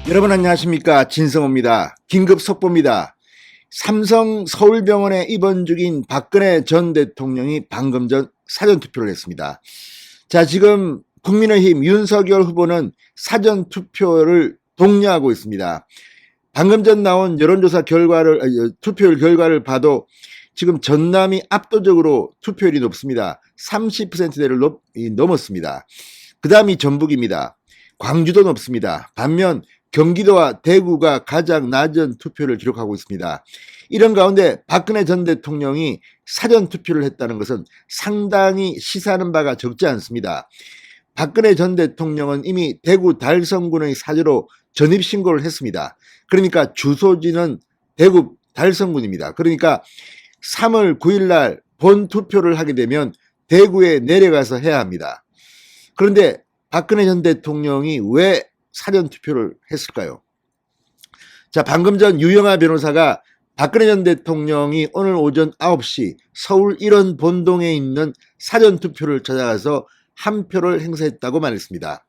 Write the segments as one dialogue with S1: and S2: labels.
S1: 여러분 안녕하십니까, 진성호입니다. 긴급 속보입니다. 삼성 서울병원에 입원 중인 박근혜 전 대통령이 방금 전 사전투표를 했습니다. 자, 지금 국민의힘 윤석열 후보는 사전투표를 독려하고 있습니다. 방금 전 나온 여론조사 투표율 결과를 봐도 지금 전남이 압도적으로 투표율이 높습니다. 30%대를 넘었습니다. 그 다음이 전북입니다. 광주도 높습니다. 반면 경기도와 대구가 가장 낮은 투표를 기록하고 있습니다. 이런 가운데 박근혜 전 대통령이 사전투표를 했다는 것은 상당히 시사하는 바가 적지 않습니다. 박근혜 전 대통령은 이미 대구 달성군의 사저로 전입신고를 했습니다. 그러니까 주소지는 대구 달성군입니다. 그러니까 3월 9일 날 본투표를 하게 되면 대구에 내려가서 해야 합니다. 그런데 박근혜 전 대통령이 왜 사전투표를 했을까요? 자, 방금 전 유영하 변호사가 박근혜 전 대통령이 오늘 오전 9시 서울 1원 본동에 있는 사전투표를 찾아가서 한 표를 행사했다고 말했습니다.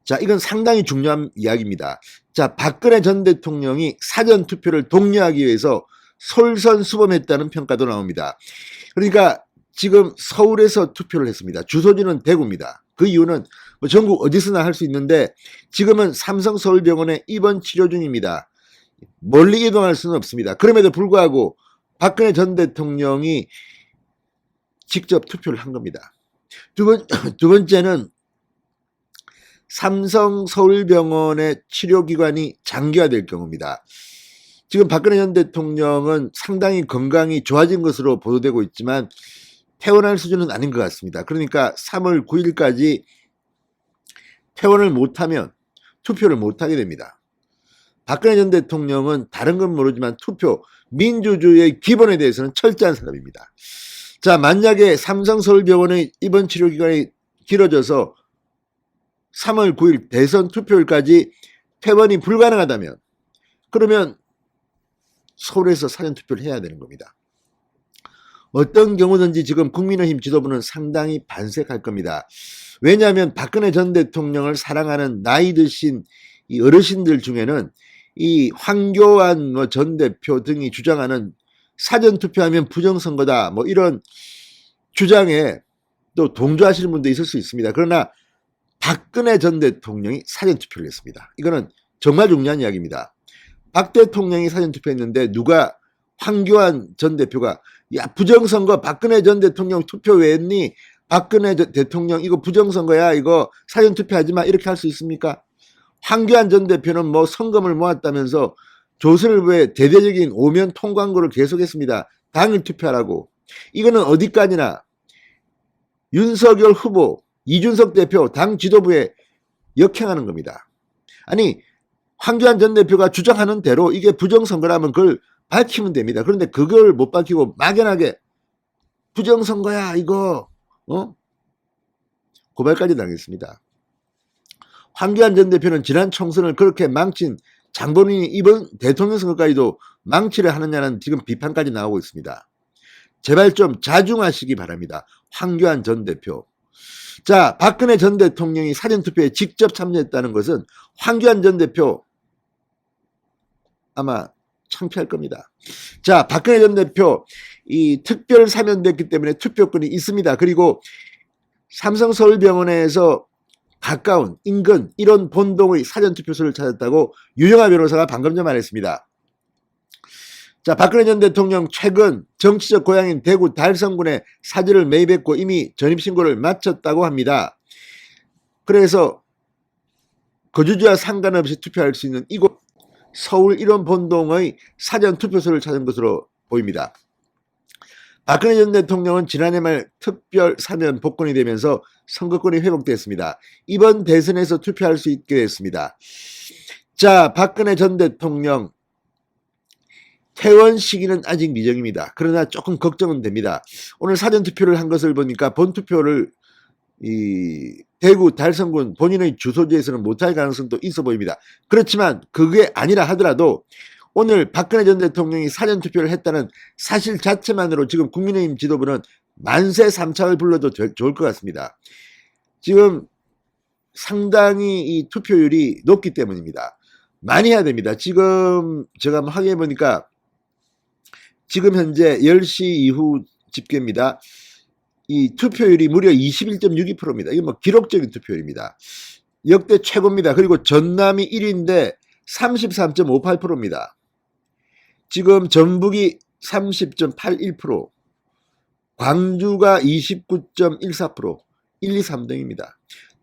S1: 자, 이건 상당히 중요한 이야기입니다. 자, 박근혜 전 대통령이 사전투표를 독려하기 위해서 솔선수범했다는 평가도 나옵니다. 그러니까 지금 서울에서 투표를 했습니다. 주소지는 대구입니다. 그 이유는 전국 어디서나 할 수 있는데 지금은 삼성 서울병원에 입원 치료 중입니다. 멀리 이동할 수는 없습니다. 그럼에도 불구하고 박근혜 전 대통령이 직접 투표를 한 겁니다. 두 번째는 삼성 서울병원의 치료기관이 장기화될 경우입니다. 지금 박근혜 전 대통령은 상당히 건강이 좋아진 것으로 보도되고 있지만 퇴원할 수준은 아닌 것 같습니다. 그러니까 3월 9일까지 퇴원을 못하면 투표를 못하게 됩니다. 박근혜 전 대통령은 다른 건 모르지만 민주주의의 기본에 대해서는 철저한 사람입니다. 자, 만약에 삼성 서울병원의 입원 치료 기간이 길어져서 3월 9일 대선 투표일까지 퇴원이 불가능하다면 그러면 서울에서 사전투표를 해야 되는 겁니다. 어떤 경우든지 지금 국민의힘 지도부는 상당히 반색할 겁니다. 왜냐하면 박근혜 전 대통령을 사랑하는 나이 드신 이 어르신들 중에는 이 황교안 전 대표 등이 주장하는 사전투표하면 부정선거다 이런 주장에 또 동조하시는 분도 있을 수 있습니다. 그러나 박근혜 전 대통령이 사전투표를 했습니다. 이거는 정말 중요한 이야기입니다. 박 대통령이 사전투표했는데 누가 황교안 전 대표가 야, 부정선거 박근혜 전 대통령 투표 왜 했니? 박근혜 대통령 이거 부정선거야, 이거 사전투표하지 마, 이렇게 할 수 있습니까? 황교안 전 대표는 선금을 모았다면서 조선일보에 대대적인 오면 통광고를 계속했습니다. 당일 투표하라고. 이거는 어디까지나 윤석열 후보, 이준석 대표 당 지도부에 역행하는 겁니다. 아니, 황교안 전 대표가 주장하는 대로 이게 부정선거라면 그걸 밝히면 됩니다. 그런데 그걸 못 밝히고 막연하게 부정선거야 이거 고발까지 당했습니다. 황교안 전 대표는 지난 총선을 그렇게 망친 장본인이 이번 대통령 선거까지도 망치를 하느냐는 지금 비판까지 나오고 있습니다. 제발 좀 자중하시기 바랍니다. 황교안 전 대표. 자, 박근혜 전 대통령이 사전투표에 직접 참여했다는 것은 황교안 전 대표 아마 창피할 겁니다. 자, 박근혜 전 대표 이 특별 사면됐기 때문에 투표권이 있습니다. 그리고 삼성 서울병원에서 가까운 인근 이런 본동의 사전투표소를 찾았다고 유영하 변호사가 방금 전 말했습니다. 자, 박근혜 전 대통령 최근 정치적 고향인 대구 달성군에 사저를 매입했고 이미 전입신고를 마쳤다고 합니다. 그래서 거주지와 상관없이 투표할 수 있는 이곳 서울 1원 본동의 사전투표소를 찾은 것으로 보입니다. 박근혜 전 대통령은 지난해 말 특별 사면 복권이 되면서 선거권이 회복됐습니다. 이번 대선에서 투표할 수 있게 됐습니다. 자, 박근혜 전 대통령 퇴원 시기는 아직 미정입니다. 그러나 조금 걱정은 됩니다. 오늘 사전투표를 한 것을 보니까 본투표를 대구 달성군 본인의 주소지에서는 못할 가능성도 있어 보입니다. 그렇지만 그게 아니라 하더라도 오늘 박근혜 전 대통령이 사전투표를 했다는 사실 자체만으로 지금 국민의힘 지도부는 만세 삼창을 불러도 좋을 것 같습니다. 지금 상당히 이 투표율이 높기 때문입니다. 많이 해야 됩니다. 지금 제가 한번 확인해 보니까 지금 현재 10시 이후 집계입니다. 이 투표율이 무려 21.62%입니다. 이게 뭐 기록적인 투표율입니다. 역대 최고입니다. 그리고 전남이 1위인데 33.58%입니다. 지금 전북이 30.81%, 광주가 29.14%, 1, 2, 3등입니다.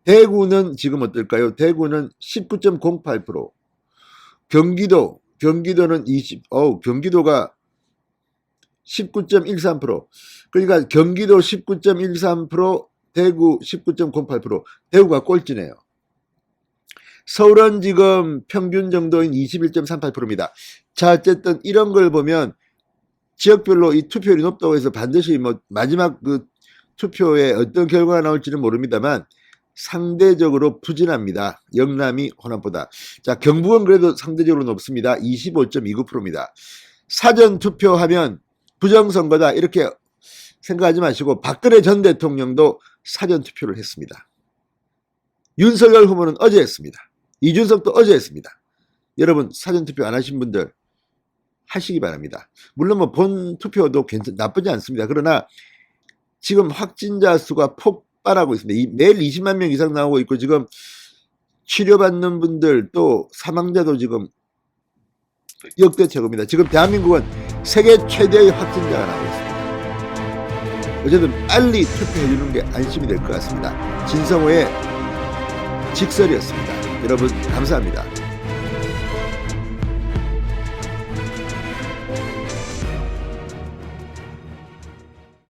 S1: 대구는 지금 어떨까요? 대구는 19.08%, 경기도는 경기도가 19.13%, 그러니까 경기도 19.13%, 대구 19.08%, 대구가 꼴찌네요. 서울은 지금 평균 정도인 21.38%입니다. 자, 어쨌든 이런 걸 보면 지역별로 이 투표율이 높다고 해서 반드시 뭐 마지막 그 투표에 어떤 결과가 나올지는 모릅니다만 상대적으로 부진합니다. 영남이 호남보다. 자, 경북은 그래도 상대적으로 높습니다. 25.29%입니다. 사전 투표하면 부정선거다 이렇게 생각하지 마시고 박근혜 전 대통령도 사전 투표를 했습니다. 윤석열 후보는 어제 했습니다. 이준석도 어제 했습니다. 여러분 사전 투표 안 하신 분들 하시기 바랍니다. 물론 뭐 본 투표도 나쁘지 않습니다. 그러나 지금 확진자 수가 폭발하고 있습니다. 매일 20만 명 이상 나오고 있고 지금 치료받는 분들 또 사망자도 지금 역대 최고입니다. 지금 대한민국은 세계 최대의 확진자가 나오고 있습니다. 어쨌든 빨리 투표해 주는 게 안심이 될 것 같습니다. 진성호의 직설이었습니다. 여러분 감사합니다.